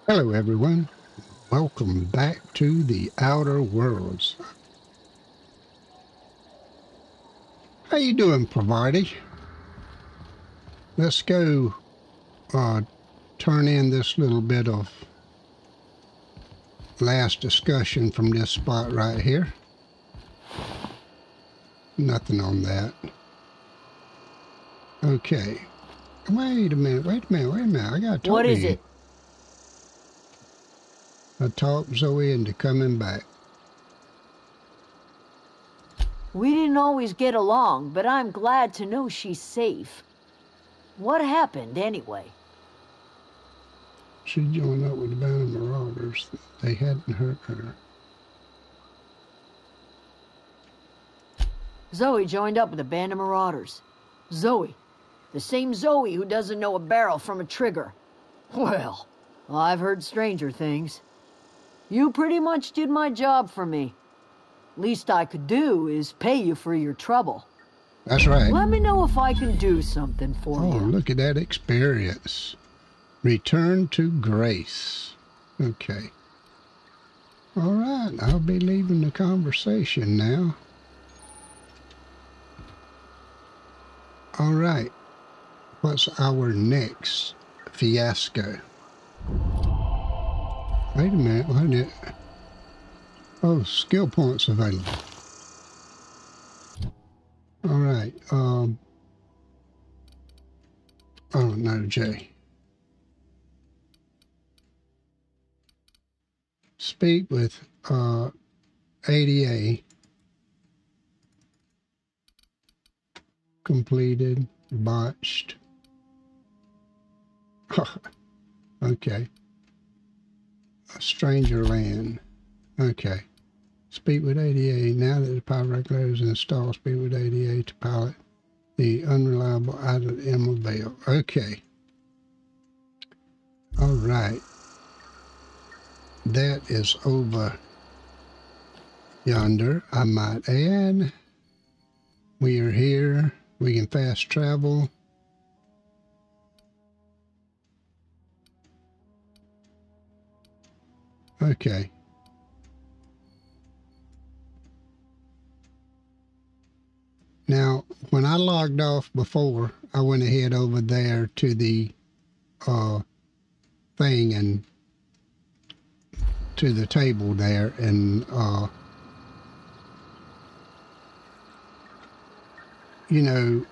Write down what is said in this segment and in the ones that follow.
Hello everyone, welcome back to the Outer Worlds. How you doing, Pravati? Let's go turn in this little bit of last discussion from this spot right here. Nothing on that. Okay. Wait a minute, I gotta talk to you. What is it? I talked Zoe into coming back. We didn't always get along, but I'm glad to know she's safe. What happened, anyway? She joined up with the band of marauders. They hadn't hurt her. Zoe joined up with a band of marauders. Zoe. The same Zoe who doesn't know a barrel from a trigger. Well, I've heard stranger things. You pretty much did my job for me. Least I could do is pay you for your trouble. That's right. Let me know if I can do something for you. Oh, look at that experience. Return to grace. Okay. All right, I'll be leaving the conversation now. All right. What's our next fiasco? Wait a minute. Oh, skill points available. All right. Oh, no, Jay. Speak with ADA. Completed. Botched. Okay. A stranger land. Okay. Speak with ADA. Now that the power regulator is installed, speak with ADA to pilot the unreliable item avail. Okay. All right. That is over yonder, I might add. We are here. We can fast travel. Okay. Now, when I logged off before, I went ahead over there to the thing and to the table there and you know,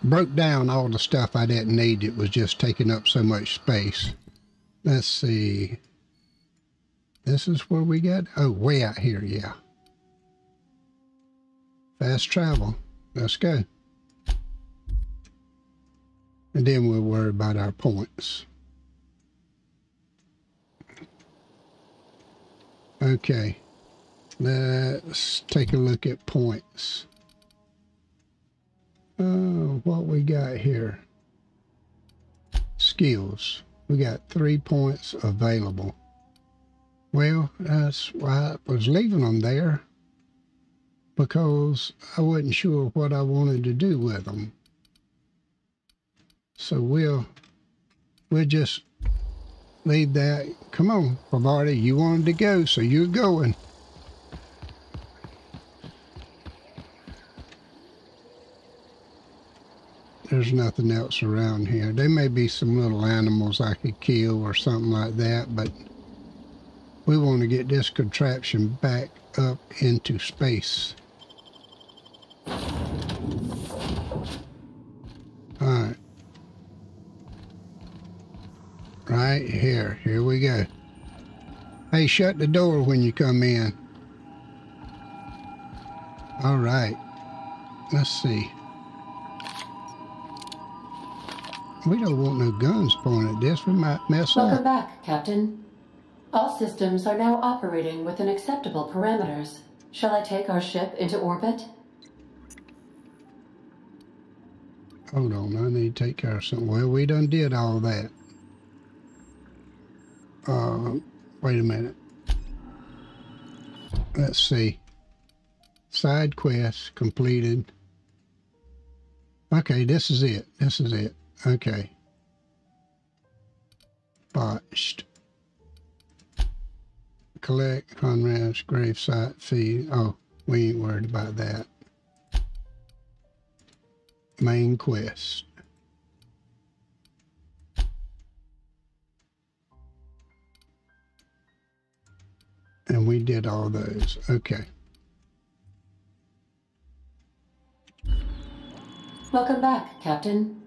broke down all the stuff I didn't need. It was just taking up so much space. Let's see. This is where we got, oh, way out here, yeah. Fast travel. Let's go. And then we'll worry about our points. Okay. Let's take a look at points. What we got here. Skills. We got 3 points available. Well, that's why I was leaving them there, because I wasn't sure what I wanted to do with them. So we'll just leave that. Come on, Pravati, you wanted to go, so you're going. There's nothing else around here. There may be some little animals I could kill or something like that, but we want to get this contraption back up into space. Alright. Right here. Here we go. Hey, shut the door when you come in. Alright. Let's see. We don't want no guns pointed at this. We might mess up. Welcome back, Captain. All systems are now operating within acceptable parameters. Shall I take our ship into orbit? Hold on, I need to take care of something. Well, we done did all that. Wait a minute. Let's see. Side quest completed. Okay, this is it. This is it. Okay. Botched. collect, unrest, gravesite, feed. Oh, we ain't worried about that. Main quest. And we did all those. Okay. Welcome back, Captain.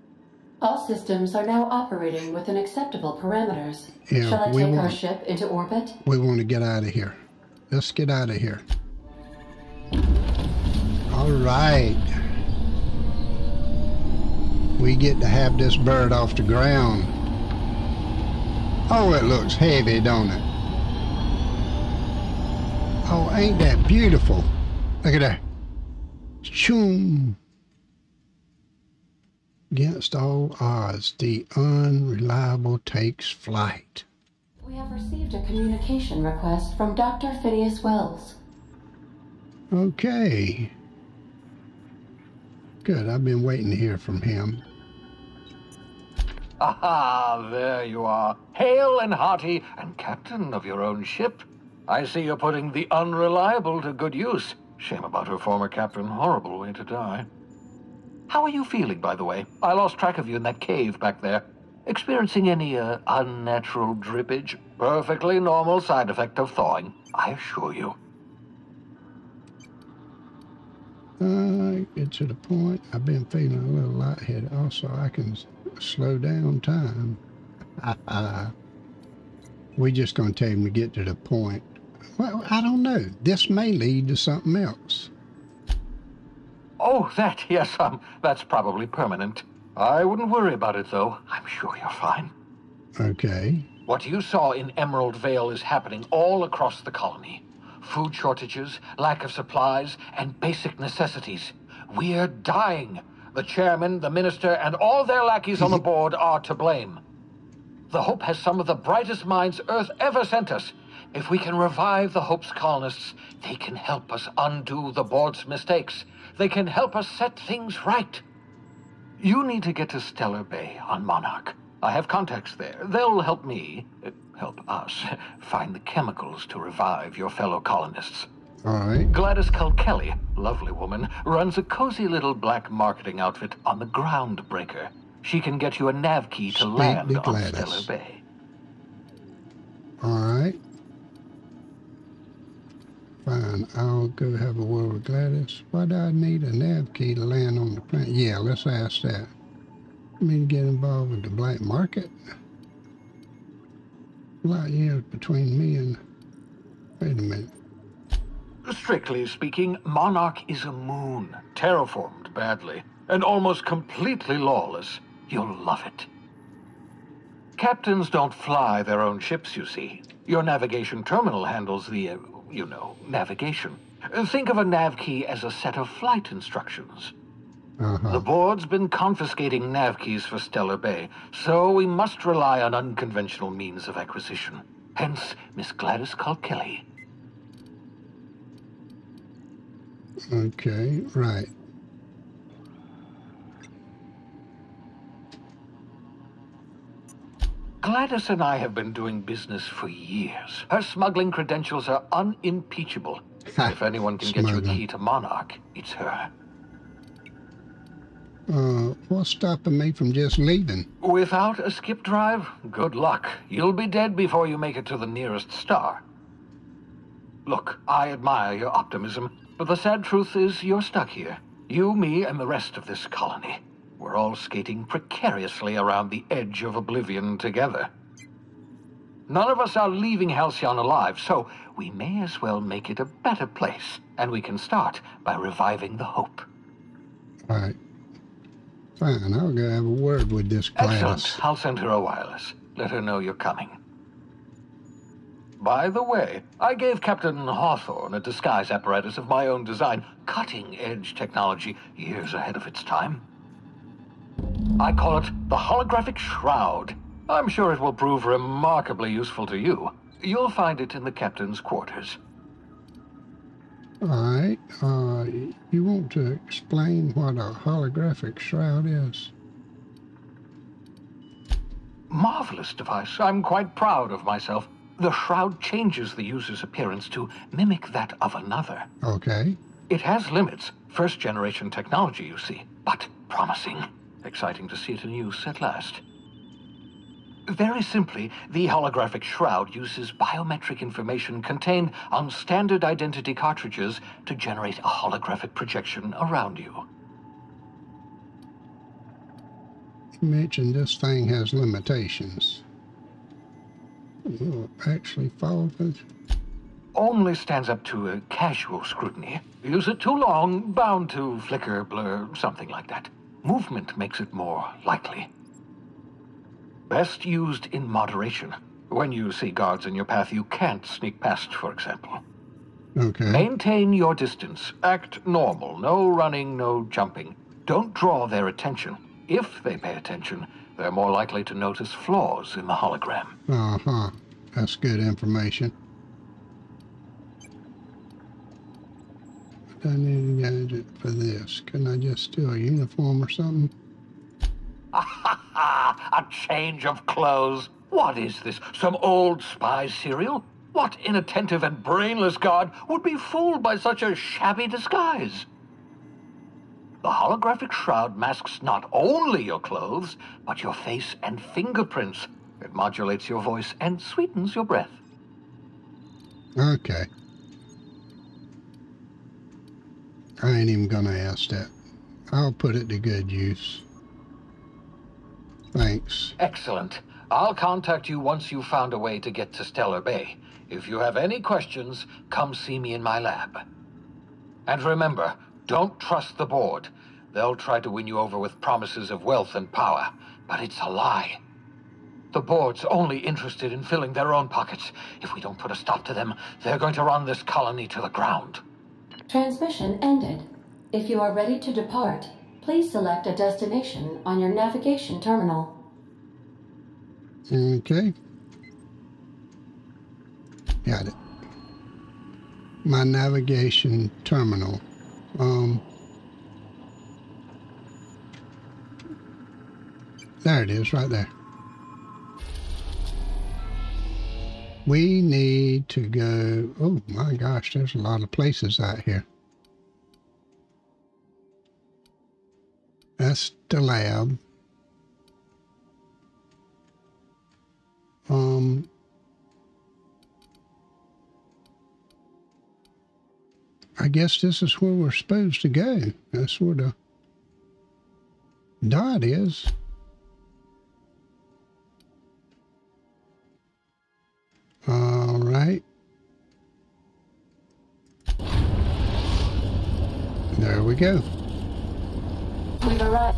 All systems are now operating within acceptable parameters. Yeah, Shall I take our ship into orbit? We want to get out of here. Let's get out of here. All right. We get to have this bird off the ground. Oh, it looks heavy, don't it? Oh, ain't that beautiful? Look at that. Choom. Against all odds, the unreliable takes flight. We have received a communication request from Dr. Phineas Wells. Okay. Good, I've been waiting to hear from him. Aha, there you are. Hale and hearty, and captain of your own ship. I see you're putting the unreliable to good use. Shame about her former captain. Horrible way to die. How are you feeling, by the way? I lost track of you in that cave back there. Experiencing any, unnatural drippage? Perfectly normal side effect of thawing, I assure you. Get to the point. I've been feeling a little lightheaded. Also, I can slow down time. We just going to tell him to get to the point. Well, I don't know. This may lead to something else. Oh, that, yes, that's probably permanent. I wouldn't worry about it, though. I'm sure you're fine. Okay. What you saw in Emerald Vale is happening all across the colony. Food shortages, lack of supplies, and basic necessities. We're dying. The chairman, the minister, and all their lackeys on the board are to blame. The Hope has some of the brightest minds Earth ever sent us. If we can revive the Hope's colonists, they can help us undo the board's mistakes. They can help us set things right. You need to get to Stellar Bay on Monarch. I have contacts there. They'll help me, help us, find the chemicals to revive your fellow colonists. All right. Gladys Kelly, lovely woman, runs a cozy little black marketing outfit on the Groundbreaker. She can get you a nav key to land on Stellar Bay. All right. Fine, I'll go have a word with Gladys. Why do I need a nav key to land on the planet? Yeah, let's ask that. I mean, get involved with the black market? A lot of years between me and... Wait a minute. Strictly speaking, Monarch is a moon, terraformed badly, and almost completely lawless. You'll love it. Captains don't fly their own ships, you see. Your navigation terminal handles the, navigation. Think of a nav key as a set of flight instructions. The board's been confiscating nav keys for Stellar Bay, so we must rely on unconventional means of acquisition. Hence, Miss Gladys Kelly. Okay, right. Gladys and I have been doing business for years. Her smuggling credentials are unimpeachable. If anyone can get you a key to Monarch, it's her. What's stopping me from just leaving? Without a skip drive, good luck. You'll be dead before you make it to the nearest star. Look, I admire your optimism, but the sad truth is you're stuck here. You, me, and the rest of this colony. We're all skating precariously around the edge of oblivion together. None of us are leaving Halcyon alive, so we may as well make it a better place, and we can start by reviving the Hope. All right. Fine, I'll go have a word with this Gladys. Excellent. I'll send her a wireless. Let her know you're coming. By the way, I gave Captain Hawthorne a disguise apparatus of my own design, cutting-edge technology, years ahead of its time. I call it the holographic shroud. I'm sure it will prove remarkably useful to you. You'll find it in the captain's quarters. All right. You want to explain what a holographic shroud is? Marvelous device. I'm quite proud of myself. The shroud changes the user's appearance to mimic that of another. Okay. It has limits. First-generation technology, you see, but promising. Exciting to see it in use at last. Very simply, the holographic shroud uses biometric information contained on standard identity cartridges to generate a holographic projection around you. You mentioned this thing has limitations. Will it actually follow this? Only stands up to a casual scrutiny. Use it too long, bound to flicker, blur, something like that. Movement makes it more likely. Best used in moderation. When you see guards in your path you can't sneak past, for example. Okay. Maintain your distance. Act normal. No running, no jumping. Don't draw their attention. If they pay attention, they're more likely to notice flaws in the hologram. Uh-huh. That's good information. I need a gadget for this. Couldn't I just steal a uniform or something? A change of clothes. What is this? Some old spy serial? What inattentive and brainless guard would be fooled by such a shabby disguise? The holographic shroud masks not only your clothes, but your face and fingerprints. It modulates your voice and sweetens your breath. Okay. I ain't even gonna ask that. I'll put it to good use. Thanks. Excellent. I'll contact you once you've found a way to get to Stellar Bay. If you have any questions, come see me in my lab. And remember, don't trust the board. They'll try to win you over with promises of wealth and power, but it's a lie. The board's only interested in filling their own pockets. If we don't put a stop to them, they're going to run this colony to the ground. Transmission ended. If you are ready to depart, please select a destination on your navigation terminal. Okay. Got it. My navigation terminal. There it is, right there. We need to go... Oh my gosh, there's a lot of places out here. That's the lab. I guess this is where we're supposed to go. That's where the dot is. All right. There we go. We've arrived.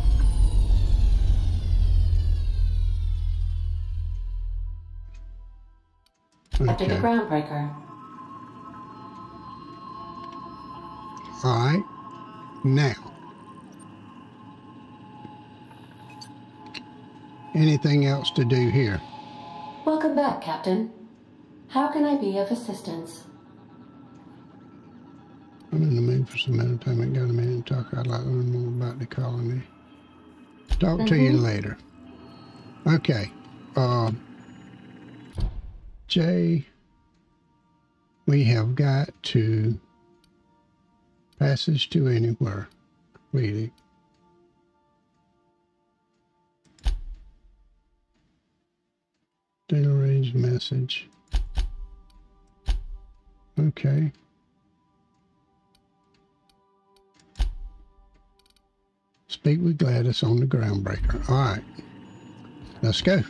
After the Okay. groundbreaker. All right. Now. Anything else to do here? Welcome back, Captain. How can I be of assistance? I'm in the mood for some entertainment. Got a minute to talk. I'd like to learn more about the colony. Talk to you later. Okay. Jay, we have got to passage to anywhere. Completed. Data range message. Okay. Speak with Gladys on the groundbreaker. All right. Let's go.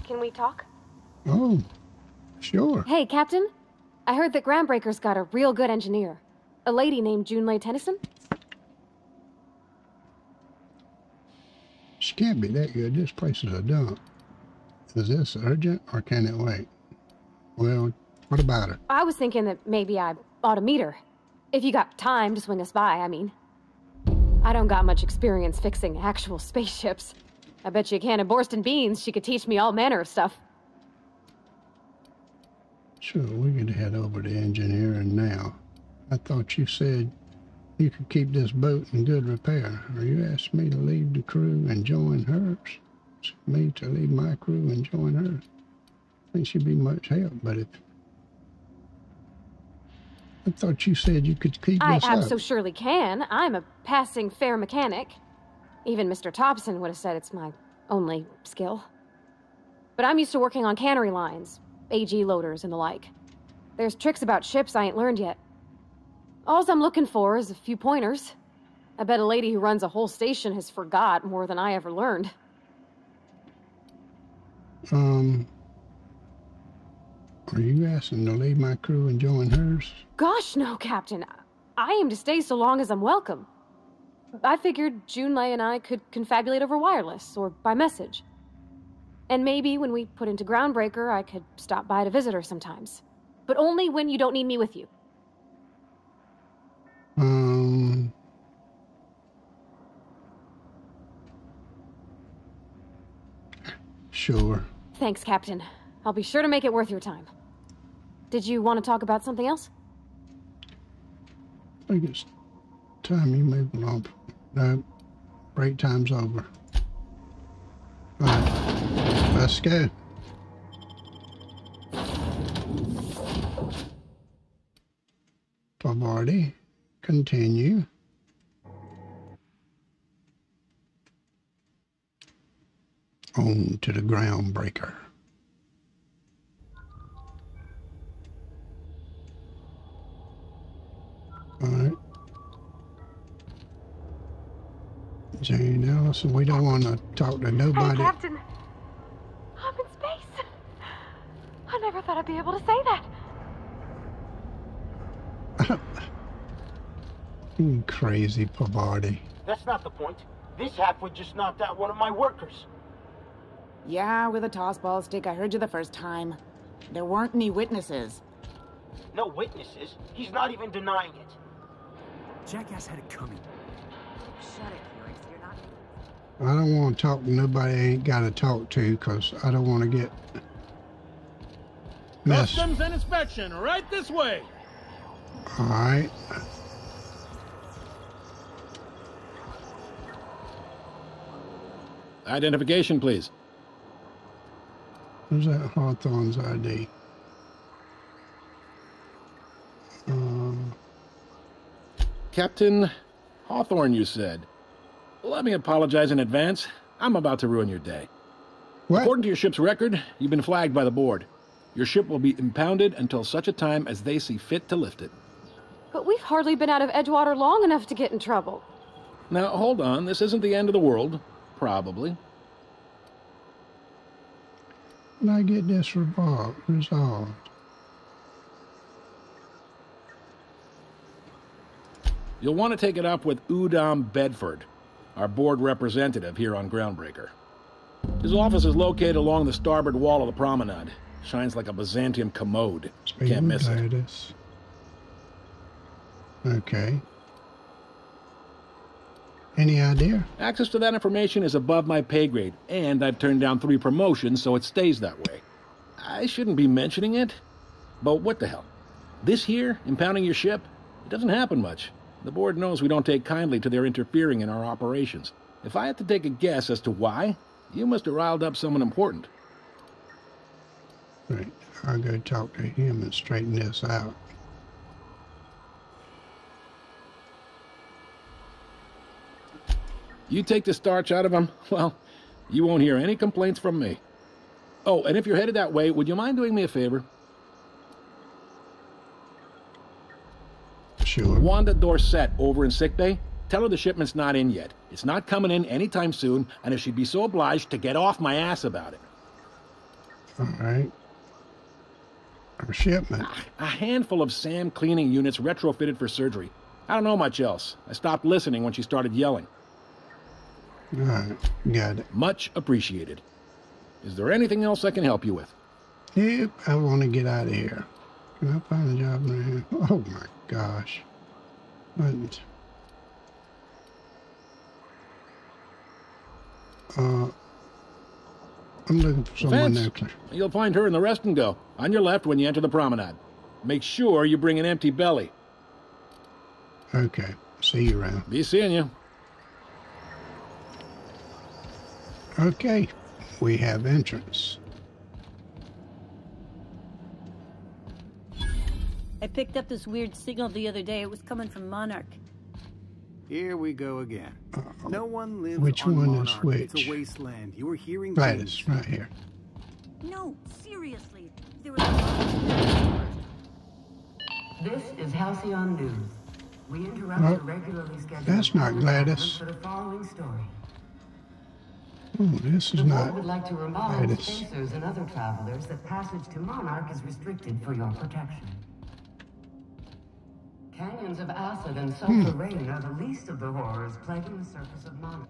Can we talk? Oh, sure. Hey, Captain. I heard that Groundbreaker's got a real good engineer. A lady named Junlei Tennyson. She can't be that good. This place is a dump. Is this urgent or can it wait? Well, what about her? I was thinking that maybe I ought to meet her. If you got time to swing us by, I mean. I don't got much experience fixing actual spaceships. I bet you a can of Borston beans she could teach me all manner of stuff. Sure, we could head over to engineering now. I thought you said you could keep this boat in good repair. Are you asking me to leave the crew and join hers? Me to leave my crew and join hers? think she'd be much help, but if... I thought you said you could keep this I up. so surely can. I'm a passing fair mechanic. Even Mr. Thompson would have said it's my only skill. But I'm used to working on cannery lines, AG loaders and the like. There's tricks about ships I ain't learned yet. All I'm looking for is a few pointers. I bet a lady who runs a whole station has forgot more than I ever learned. Are you asking to leave my crew and join hers? Gosh, no, Captain. I aim to stay so long as I'm welcome. I figured Junlei and I could confabulate over wireless or by message. And maybe when we put into Groundbreaker, I could stop by to visit her sometimes. But only when you don't need me with you. Sure. Thanks, Captain. I'll be sure to make it worth your time. Did you want to talk about something else? I think it's time you move along. No, break time's over. All right, let's go. Pavarti, continue. On to the Groundbreaker. All right. Jane Allison, we don't want to talk to nobody. Hey, Captain. I'm in space. I never thought I'd be able to say that. You crazy Pavarti. That's not the point. This halfwit just knocked out one of my workers. Yeah, with a tossball stick. I heard you the first time. There weren't any witnesses. No witnesses? He's not even denying it. Jackass had it coming. Shut it, Felix. You're not... I don't want to talk to nobody I ain't got to talk to, because I don't want to get messed. Customs and inspection, right this way. All right. Identification, please. Where's that Hawthorne's ID? Captain Hawthorne, you said. Let me apologize in advance. I'm about to ruin your day. What? According to your ship's record, you've been flagged by the board. Your ship will be impounded until such a time as they see fit to lift it. But we've hardly been out of Edgewater long enough to get in trouble. Now, hold on. This isn't the end of the world. Probably. Can I get this resolved? You'll want to take it up with Udom Bedford, our board representative here on Groundbreaker. His office is located along the starboard wall of the promenade. Shines like a Byzantium commode. Can't miss it. Okay. Any idea? Access to that information is above my pay grade, and I've turned down 3 promotions, so it stays that way. I shouldn't be mentioning it, but what the hell? This here, impounding your ship, it doesn't happen much. The board knows we don't take kindly to their interfering in our operations. If I had to take a guess as to why, you must have riled up someone important. Right. I'll go talk to him and straighten this out. You take the starch out of him, well, you won't hear any complaints from me. Oh, and if you're headed that way, would you mind doing me a favor? Sure. Wanda Dorset over in sickbay, tell her the shipment's not in yet. It's not coming in anytime soon, and if she'd be so obliged to get off my ass about it. All right. Our shipment. A handful of SAM cleaning units retrofitted for surgery. I don't know much else. I stopped listening when she started yelling. All right. Got it. Much appreciated. Is there anything else I can help you with? Yep. I want to get out of here. Can I find a job now? Oh my gosh. What? I'm looking for someone there. You'll find her in the rest and go, on your left when you enter the promenade. Make sure you bring an empty belly. Okay. See you around. Be seeing you. Okay. We have entrance. I picked up this weird signal the other day. It was coming from Monarch. Here we go again. No one lives Which on one Monarch. is which? It's a wasteland. You were hearing Gladys, things. right here. No, seriously. There was This is Halcyon News. We interrupt Oh, the regularly scheduled that's not Gladys. for the following story. Oh, this is The not board would like to remind Gladys. spacers and other travelers that passage to Monarch is restricted for your protection. Canyons of acid and sulfur rain are the least of the horrors plaguing the surface of Monarch.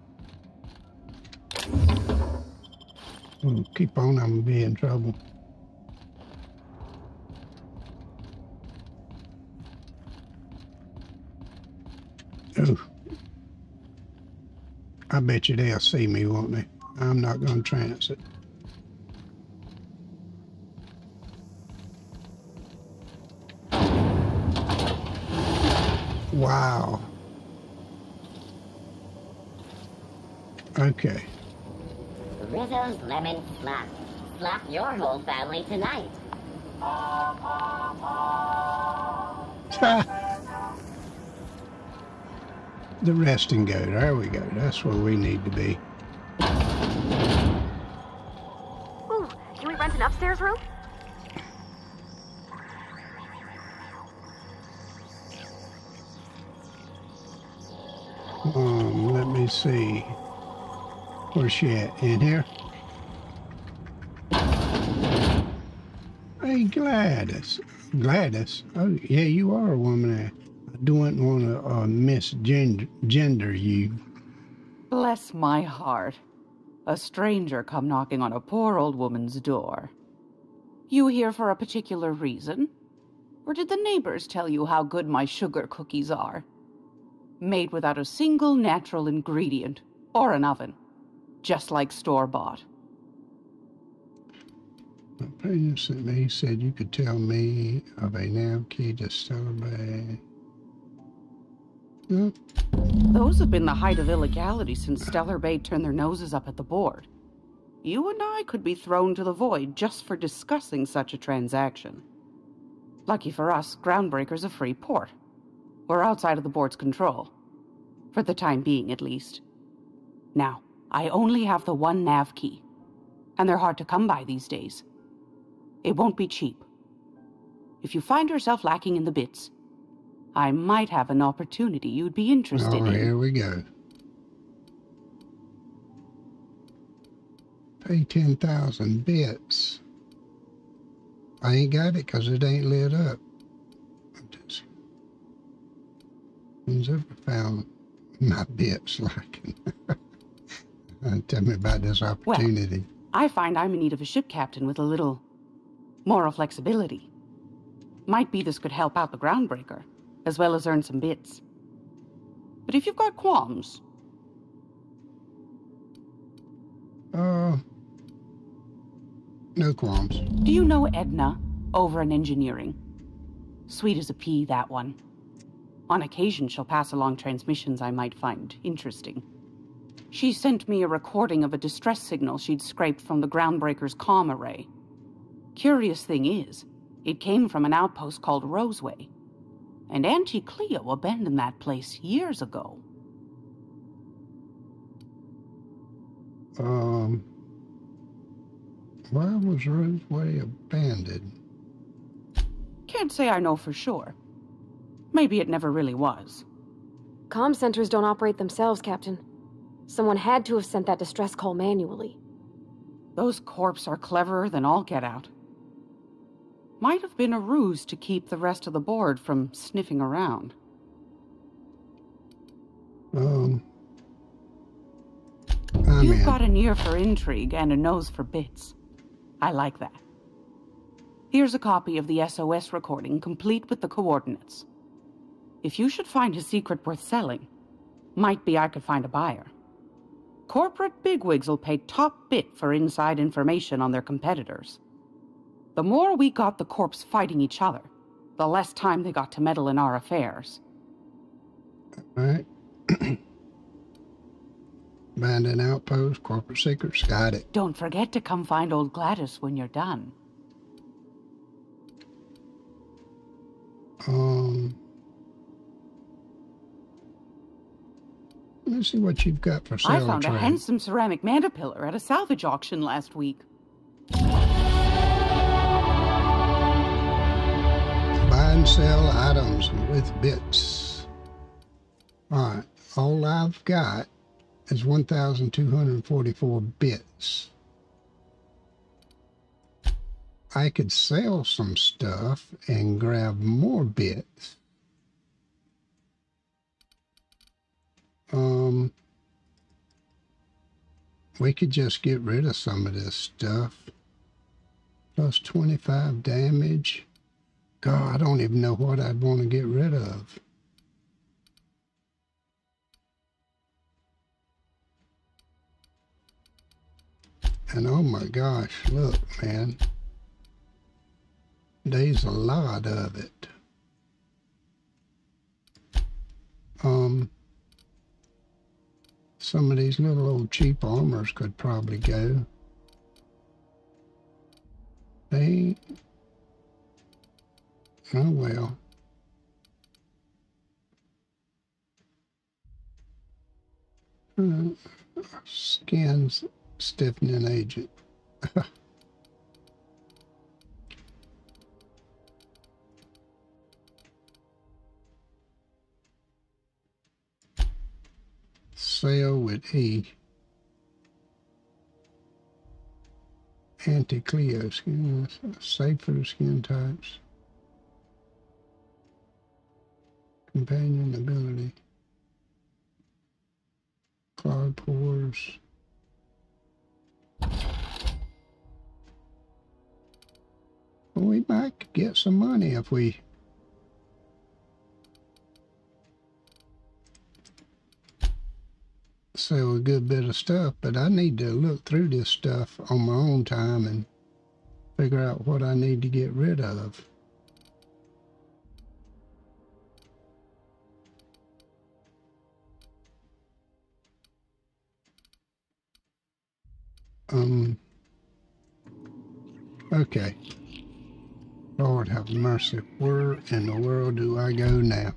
Oh, keep on, I'm gonna be in trouble. Oh. I bet you they'll see me, won't they? I'm not gonna transit. Wow. Okay. Rizzo's Lemon Slap. Slap your whole family tonight. The rest and go. There we go. That's where we need to be. Ooh, can we rent an upstairs room? Let me see. Where's she at? In here? Hey, Gladys. Gladys? Oh, yeah, you are a woman. I don't want to misgender you. Bless my heart. A stranger come knocking on a poor old woman's door. You here for a particular reason? Or did the neighbors tell you how good my sugar cookies are? Made without a single natural ingredient, or an oven. Just like store-bought. The president sent me. He said you could tell me of a nav key to celebrate. No. Those have been the height of illegality since Stellar Bay turned their noses up at the board. You and I could be thrown to the void just for discussing such a transaction. Lucky for us, Groundbreaker's a free port. We're outside of the board's control. For the time being, at least. Now, I only have the one nav key. And they're hard to come by these days. It won't be cheap. If you find yourself lacking in the bits, I might have an opportunity you'd be interested in. Here we go. Pay 10,000 bits. I ain't got it because it ain't lit up. Who's ever found my bits like tell me about this opportunity. Well, I find I'm in need of a ship captain with a little moral flexibility. Might be this could help out the Groundbreaker, as well as earn some bits. But if you've got qualms... No qualms. Do you know Edna, over in engineering? Sweet as a pea, that one. On occasion, she'll pass along transmissions I might find interesting. She sent me a recording of a distress signal she'd scraped from the Groundbreaker's comm array. Curious thing is, it came from an outpost called Roseway. And Auntie Cleo abandoned that place years ago. Why was Roseway abandoned? Can't say I know for sure. Maybe it never really was. Comm centers don't operate themselves, Captain. Someone had to have sent that distress call manually. Those corps are cleverer than all get out. Might have been a ruse to keep the rest of the board from sniffing around. You've got an ear for intrigue and a nose for bits. I like that. Here's a copy of the SOS recording, complete with the coordinates. If you should find a secret worth selling, might be I could find a buyer. Corporate bigwigs will pay top bit for inside information on their competitors. The more we got the corps fighting each other, the less time they got to meddle in our affairs. All right. Abandoned outpost, corporate secrets, got it. Don't forget to come find old Gladys when you're done. Let me see what you've got for sale. I found a handsome ceramic mandapillar at a salvage auction last week. Buy and sell items with bits. Alright, all I've got is 1,244 bits. I could sell some stuff and grab more bits. We could just get rid of some of this stuff. Plus 25 damage. God, I don't even know what I'd want to get rid of. And oh my gosh, look, man. There's a lot of it. Some of these little old cheap armors could probably go. They... Oh well. Skins stiffening agent. Sale with E. Anti-Cleo skin. Safe for the skin types. Companion ability. Cloud pores. Well, we might get some money if we sell a good bit of stuff, but I need to look through this stuff on my own time and figure out what I need to get rid of. Okay. Lord have mercy. Where in the world do I go now?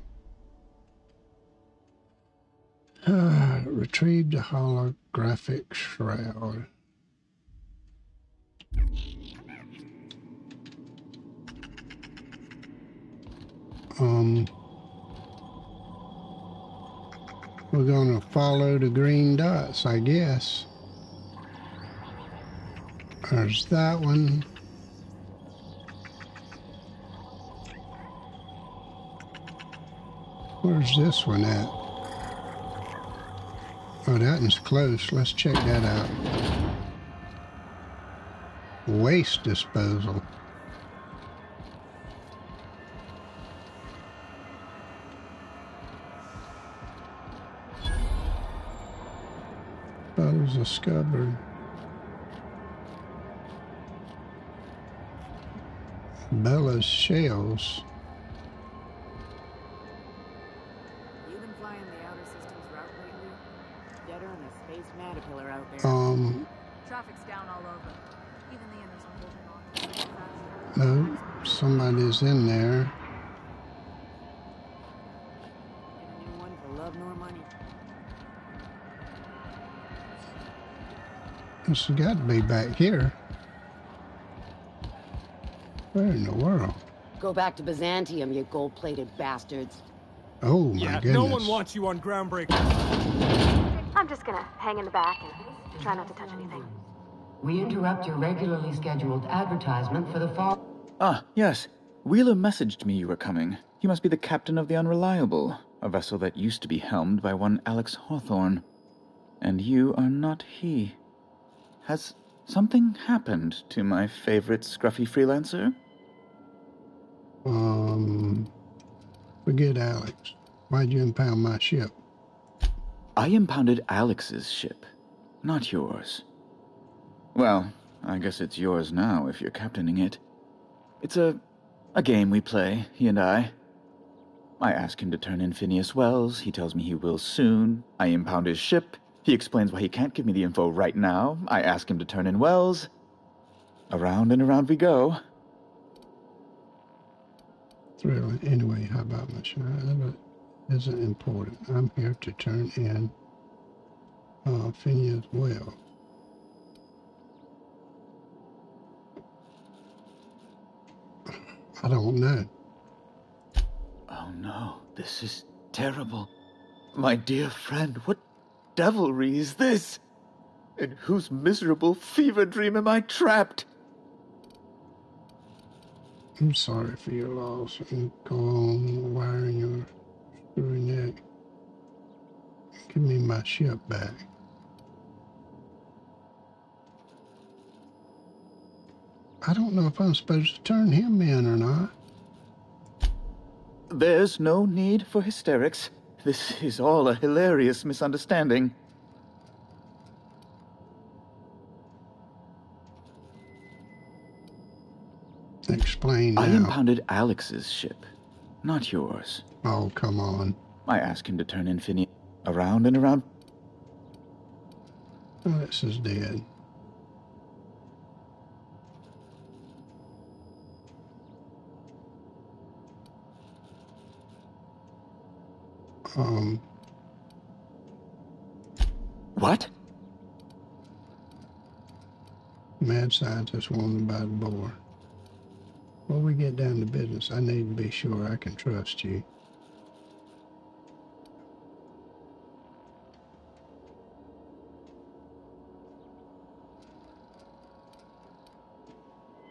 Retrieve the holographic shroud. We're gonna follow the green dots, I guess. There's that one. Where's this one at? Oh, that one's close. Let's check that out. Waste disposal. Oh, there's a scubbard. Bella's shells. You've been flying the outer systems route lately? Deader than a space matapillar out there. Traffic's down all over. Even the inners are holding on. No, somebody's in there. Get a new one for love nor money. This has got to be back here. Where in the world? Go back to Byzantium, you gold-plated bastards. Oh my goodness. No one wants you on groundbreaking. I'm just gonna hang in the back and try not to touch anything. We interrupt your regularly scheduled advertisement for the fall. Ah, yes. Wheeler messaged me you were coming. He must be the captain of the Unreliable, a vessel that used to be helmed by one Alex Hawthorne. And you are not he. Has something happened to my favorite scruffy freelancer? Forget Alex. Why'd you impound my ship? I impounded Alex's ship, not yours. Well, I guess it's yours now if you're captaining it. It's a game we play, he and I. I ask him to turn in Phineas Wells. He tells me he will soon. I impound his ship. He explains why he can't give me the info right now. I ask him to turn in Wells. Around and around we go. thrilling. Anyway, how about my shot? That isn't important. I'm here to turn in Phineas well. I don't know. Oh no, this is terrible. My dear friend, what devilry is this? In whose miserable fever dream am I trapped? I'm sorry for your loss, and go on wiring your screwy neck. Give me my ship back. I don't know if I'm supposed to turn him in or not. There's no need for hysterics. This is all a hilarious misunderstanding. Explain now. I impounded Alex's ship, not yours. Oh, come on. I asked him to turn in Phineas around and around. Alex is dead. What? Mad scientist wanted by the board. Before we get down to business, I need to be sure I can trust you.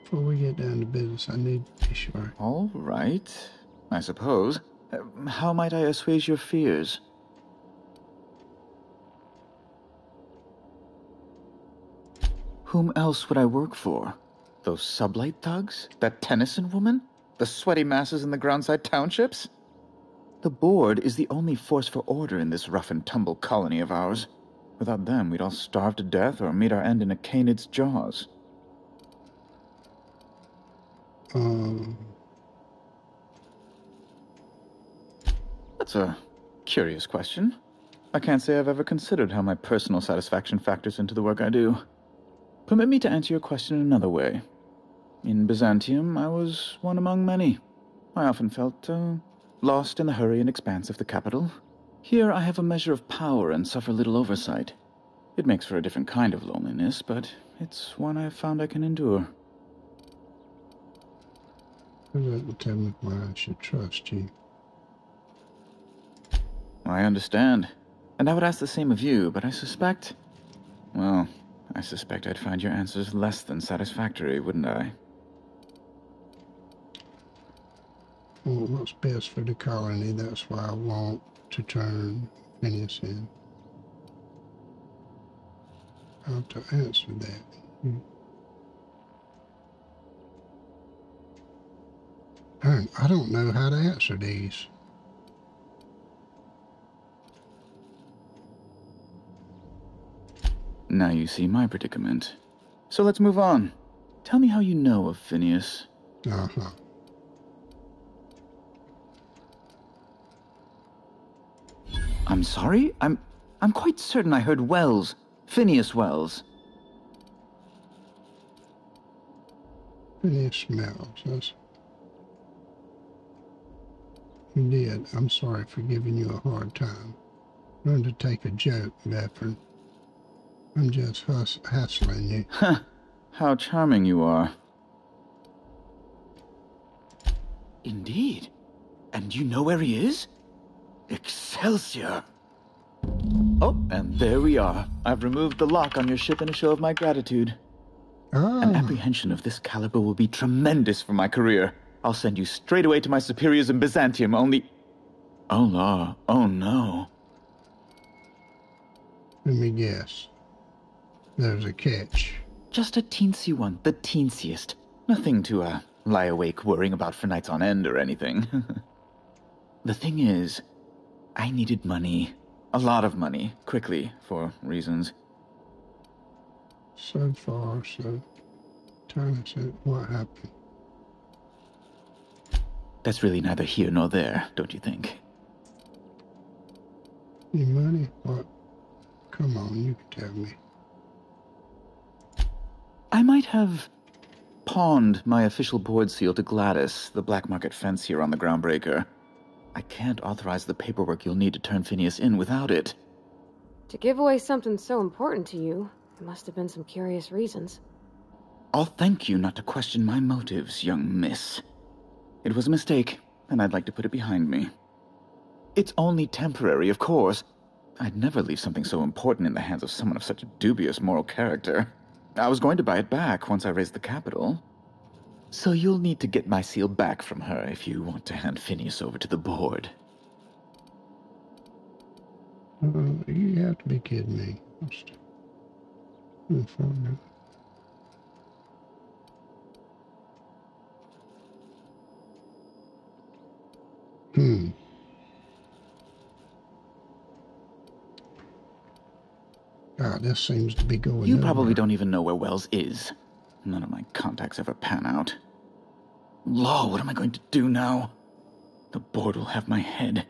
Before we get down to business, I need to be sure. All right, I suppose. How might I assuage your fears? Whom else would I work for? Those sublight thugs? That Tennyson woman? The sweaty masses in the groundside townships? The board is the only force for order in this rough-and-tumble colony of ours. Without them, we'd all starve to death or meet our end in a canid's jaws. That's a curious question. I can't say I've ever considered how my personal satisfaction factors into the work I do. Permit me to answer your question another way. In Byzantium, I was one among many. I often felt lost in the hurry and expanse of the capital. Here I have a measure of power and suffer little oversight. It makes for a different kind of loneliness, but it's one I've found I can endure. That tell me why I should trust you. I understand. And I would ask the same of you, but I suspect... Well, I suspect I'd find your answers less than satisfactory, wouldn't I? Well, what's best for the colony, that's why I want to turn Phineas in. How to answer that? I don't know how to answer these. Now you see my predicament. So let's move on. Tell me how you know of Phineas. Uh-huh. I'm sorry? I'm quite certain I heard Wells. Phineas Wells. Phineas smells. That's... You did. I'm sorry for giving you a hard time. Learn to take a joke, veteran. I'm just hassling you. Huh. How charming you are. Indeed. And you know where he is? Excelsior! Oh, and there we are. I've removed the lock on your ship in a show of my gratitude. An apprehension of this caliber will be tremendous for my career. I'll send you straight away to my superiors in Byzantium, only... Oh, la, oh no. Let me guess. There's a catch. Just a teensy one, the teensiest. Nothing to, lie awake worrying about for nights on end or anything. The thing is, I needed money. A lot of money, quickly, for reasons. So far, so... Talented, what happened? That's really neither here nor there, don't you think? Your money? What? Come on, you can tell me. I might have pawned my official board seal to Gladys, the black market fence here on the Groundbreaker. I can't authorize the paperwork you'll need to turn Phineas in without it. To give away something so important to you, there must have been some curious reasons. I'll thank you not to question my motives, young miss. It was a mistake, and I'd like to put it behind me. It's only temporary, of course. I'd never leave something so important in the hands of someone of such a dubious moral character. I was going to buy it back once I raised the capital. So you'll need to get my seal back from her if you want to hand Phineas over to the board. You have to be kidding me. God, this seems to be going You nowhere. probably don't even know where Wells is. None of my contacts ever pan out. Law, what am I going to do now? The board will have my head.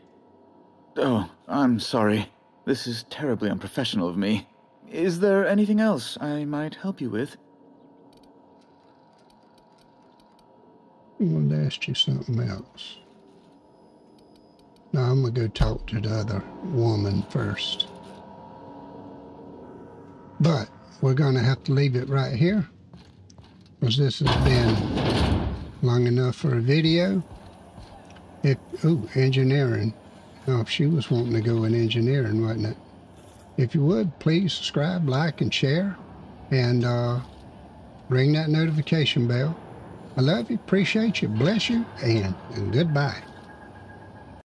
Oh, I'm sorry. This is terribly unprofessional of me. Is there anything else I might help you with? I wanted to ask you something else. Now I'm going to go talk to the other woman first. But we're going to have to leave it right here, because this has been long enough for a video. Engineering. Oh, if she was wanting to go in engineering, wasn't it? If you would, please subscribe, like, and share, and ring that notification bell. I love you, appreciate you, bless you, and goodbye.